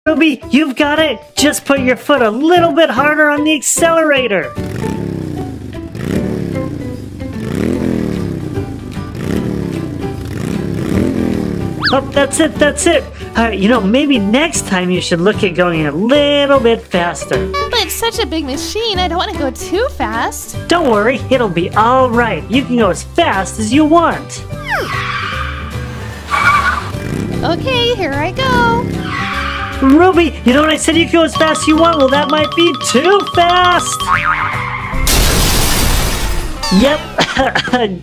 Ruby, you've got it! Just put your foot a little bit harder on the accelerator! Oh, that's it, that's it! You know, maybe next time you should look at going a little bit faster. But it's such a big machine, I don't want to go too fast. Don't worry, it'll be alright. You can go as fast as you want. Okay, here I go. Ruby, you know what I said you could go as fast as you want? Well, that might be too fast! Yep,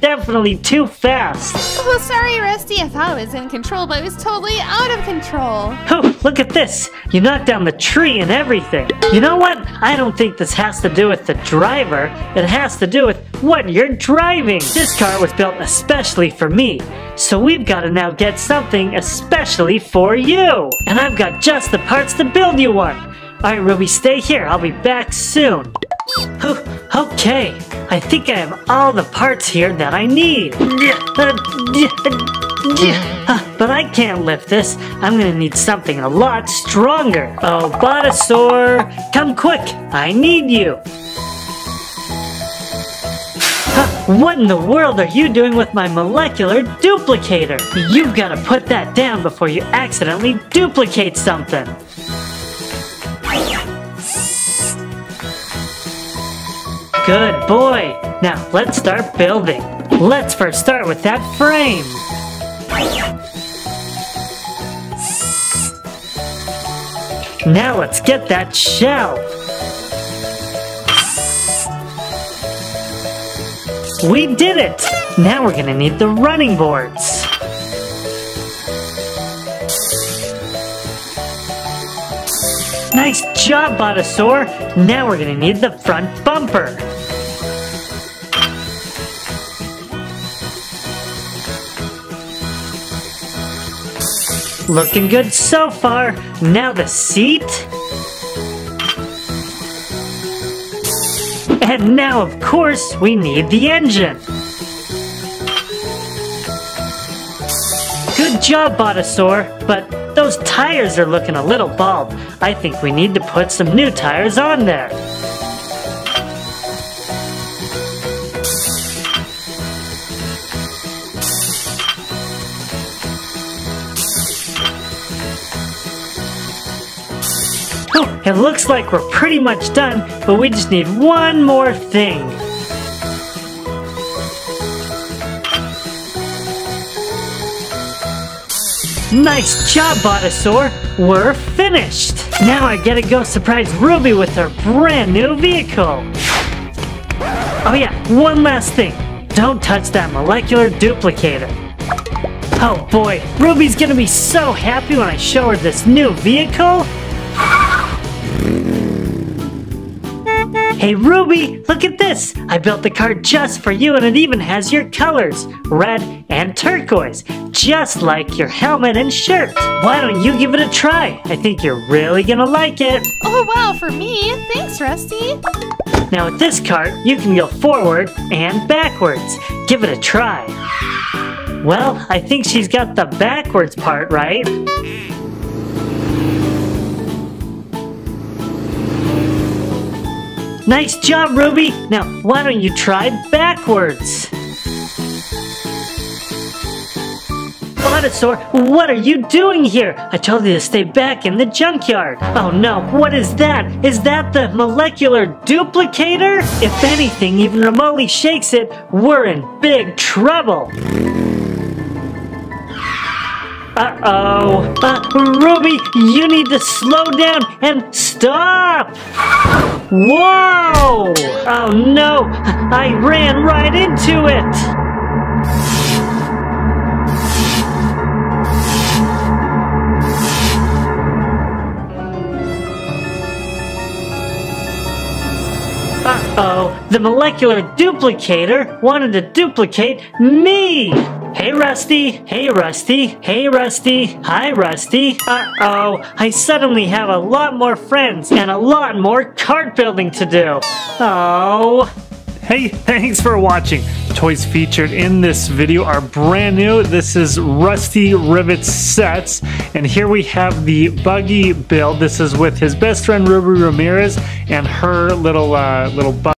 definitely too fast. Oh, sorry, Rusty. I thought I was in control, but it was totally out of control. Oh, look at this. You knocked down the tree and everything. You know what? I don't think this has to do with the driver. It has to do with what you're driving. This car was built especially for me. So we've got to now get something especially for you. And I've got just the parts to build you one. All right, Ruby, stay here. I'll be back soon. Okay, I think I have all the parts here that I need. But I can't lift this. I'm gonna need something a lot stronger. Oh, Botosaur, come quick. I need you. What in the world are you doing with my molecular duplicator? You've got to put that down before you accidentally duplicate something. Good boy! Now let's start building. Let's first start with that frame. Now let's get that shell. We did it! Now we're gonna need the running boards. Nice job, Botosaur! Now we're gonna need the front bumper. Looking good so far. Now the seat. And now, of course, we need the engine. Good job, Botosaur, but those tires are looking a little bald. I think we need to put some new tires on there. Oh, it looks like we're pretty much done, but we just need one more thing. Nice job, Botosaur! We're finished! Now I gotta go surprise Ruby with her brand new vehicle! Oh yeah, one last thing. Don't touch that molecular duplicator. Oh boy, Ruby's gonna be so happy when I show her this new vehicle! Hey Ruby, look at this! I built the car just for you and it even has your colors, red and turquoise, just like your helmet and shirt. Why don't you give it a try? I think you're really gonna like it. Oh wow, for me? Thanks, Rusty. Now with this car, you can go forward and backwards. Give it a try. Well, I think she's got the backwards part right. Nice job, Ruby! Now, why don't you try backwards? Botosaur, what are you doing here? I told you to stay back in the junkyard. Oh no, what is that? Is that the molecular duplicator? If anything even remotely shakes it, we're in big trouble. Uh-oh. Ruby, you need to slow down and stop! Whoa! Oh no, I ran right into it! Uh-oh, the molecular duplicator wanted to duplicate me! Hey Rusty, hey Rusty, hey Rusty, hi Rusty. Uh-oh, I suddenly have a lot more friends and a lot more kart building to do. Oh. Hey, thanks for watching. toys featured in this video are brand new. This is Rusty Rivets sets, and here we have the buggy build. This is with his best friend Ruby Ramirez and her little buggy.